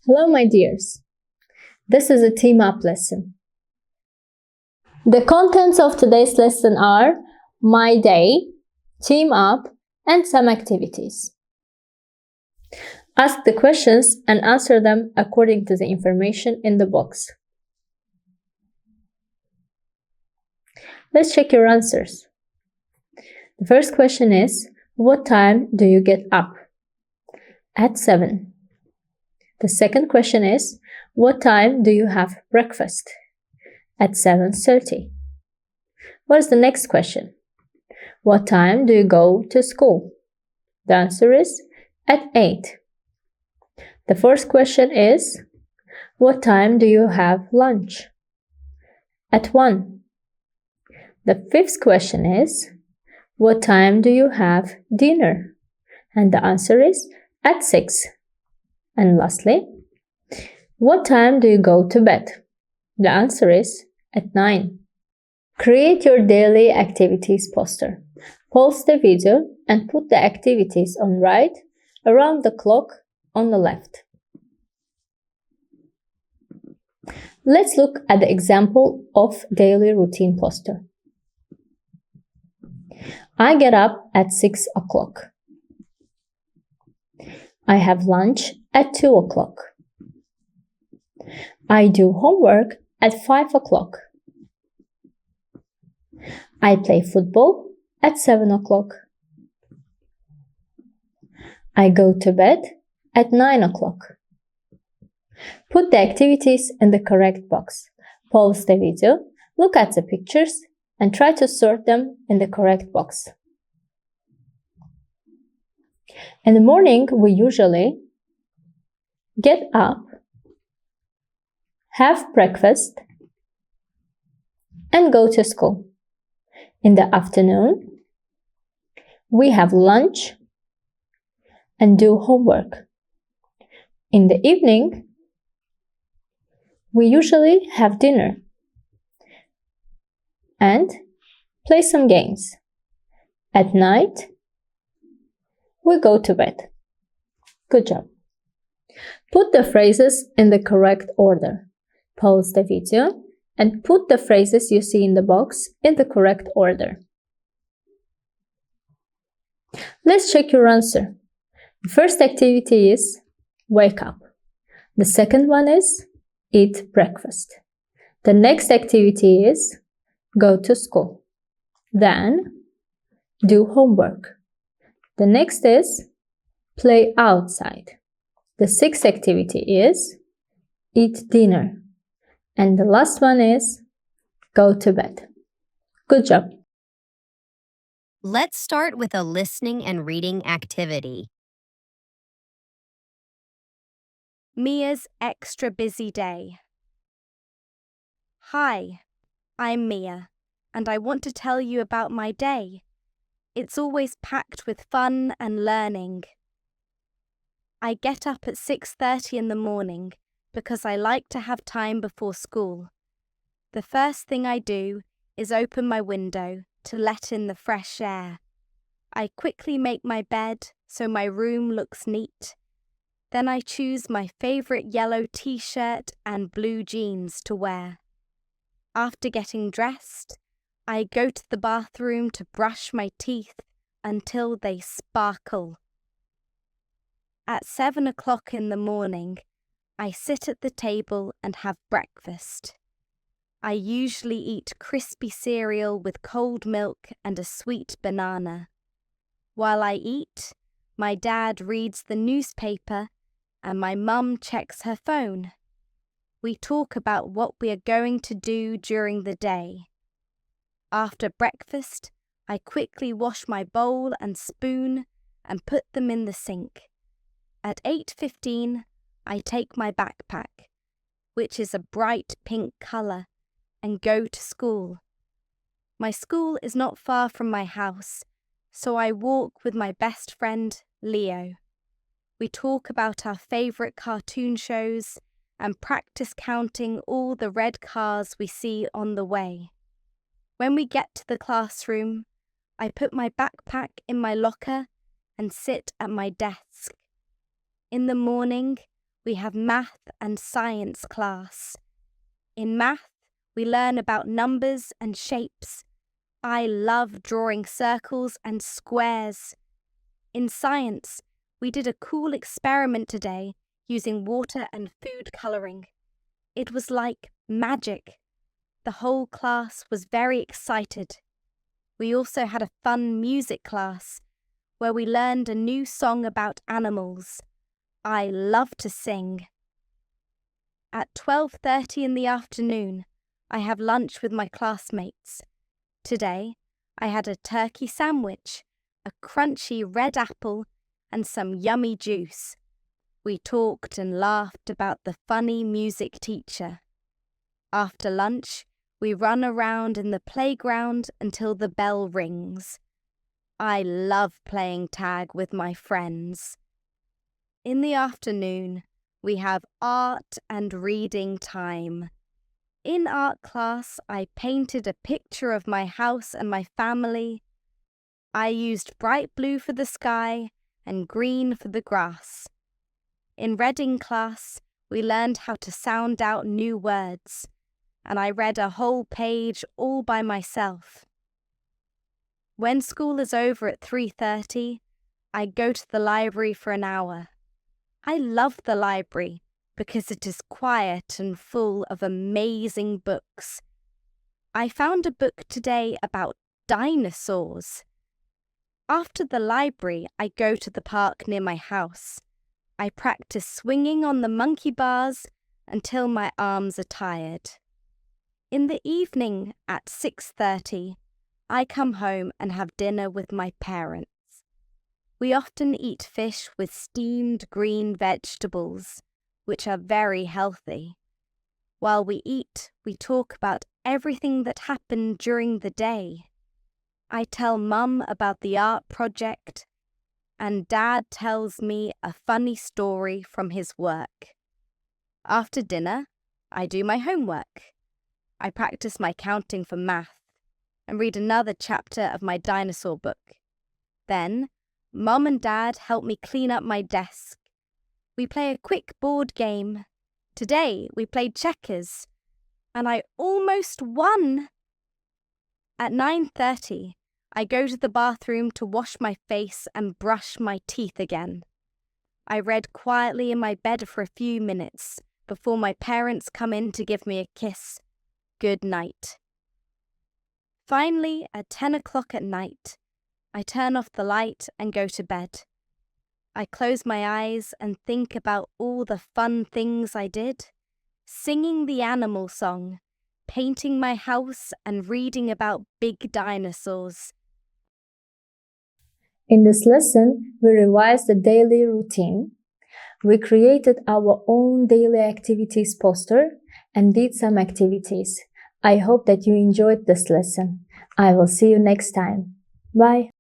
Hello, my dears. This is a team up lesson. The contents of today's lesson are my day, team up, and some activities. Ask the questions and answer them according to the information in the box. Let's check your answers. The first question is, what time do you get up? At 7. The second question is, what time do you have breakfast? At 7:30. What is the next question? What time do you go to school? The answer is at 8. The fourth question is, what time do you have lunch? At 1. The fifth question is, what time do you have dinner? And the answer is at 6. And lastly, what time do you go to bed? The answer is at 9. Create your daily activities poster. Pause the video and put the activities on right, around the clock on the left. Let's look at the example of daily routine poster. I get up at 6 o'clock. I have lunch at 2 o'clock. I do homework at 5 o'clock. I play football at 7 o'clock. I go to bed at 9 o'clock. Put the activities in the correct box. Pause the video, look at the pictures, and try to sort them in the correct box. In the morning, we usually get up, have breakfast, and go to school. In the afternoon, we have lunch and do homework. In the evening, we usually have dinner and play some games. At night, we go to bed. Good job. Put the phrases in the correct order. Pause the video and put the phrases you see in the box in the correct order. Let's check your answer. The first activity is wake up. The second one is eat breakfast. The next activity is go to school. Then do homework. The next is play outside. The sixth activity is eat dinner. And the last one is go to bed. Good job. Let's start with a listening and reading activity. Mia's extra busy day. Hi, I'm Mia, and I want to tell you about my day. It's always packed with fun and learning. I get up at 6:30 in the morning because I like to have time before school. The first thing I do is open my window to let in the fresh air. I quickly make my bed so my room looks neat. Then I choose my favourite yellow t-shirt and blue jeans to wear. After getting dressed, I go to the bathroom to brush my teeth until they sparkle. At 7 o'clock in the morning, I sit at the table and have breakfast. I usually eat crispy cereal with cold milk and a sweet banana. While I eat, my dad reads the newspaper and my mum checks her phone. We talk about what we are going to do during the day. After breakfast, I quickly wash my bowl and spoon and put them in the sink. At 8:15, I take my backpack, which is a bright pink colour, and go to school. My school is not far from my house, so I walk with my best friend, Leo. We talk about our favourite cartoon shows and practice counting all the red cars we see on the way. When we get to the classroom, I put my backpack in my locker and sit at my desk. In the morning, we have math and science class. In math, we learn about numbers and shapes. I love drawing circles and squares. In science, we did a cool experiment today using water and food colouring. It was like magic. The whole class was very excited. We also had a fun music class where we learned a new song about animals. I love to sing. At 12:30 in the afternoon, I have lunch with my classmates. Today, I had a turkey sandwich, a crunchy red apple, and some yummy juice. We talked and laughed about the funny music teacher. After lunch, we run around in the playground until the bell rings. I love playing tag with my friends. In the afternoon, we have art and reading time. In art class, I painted a picture of my house and my family. I used bright blue for the sky and green for the grass. In reading class, we learned how to sound out new words, and I read a whole page all by myself. When school is over at 3:30, I go to the library for an hour. I love the library because it is quiet and full of amazing books. I found a book today about dinosaurs. After the library, I go to the park near my house. I practice swinging on the monkey bars until my arms are tired. In the evening at 6:30, I come home and have dinner with my parents. We often eat fish with steamed green vegetables, which are very healthy. While we eat, we talk about everything that happened during the day. I tell Mum about the art project, and Dad tells me a funny story from his work. After dinner, I do my homework. I practice my counting for math and read another chapter of my dinosaur book. Then, Mum and Dad help me clean up my desk. We play a quick board game. Today, we played checkers, and I almost won. At 9:30, I go to the bathroom to wash my face and brush my teeth again. I read quietly in my bed for a few minutes before my parents come in to give me a kiss. Good night. Finally, at 10 o'clock at night, I turn off the light and go to bed. I close my eyes and think about all the fun things I did, singing the animal song, painting my house and reading about big dinosaurs. In this lesson, we revised the daily routine. We created our own daily activities poster and did some activities. I hope that you enjoyed this lesson. I will see you next time. Bye.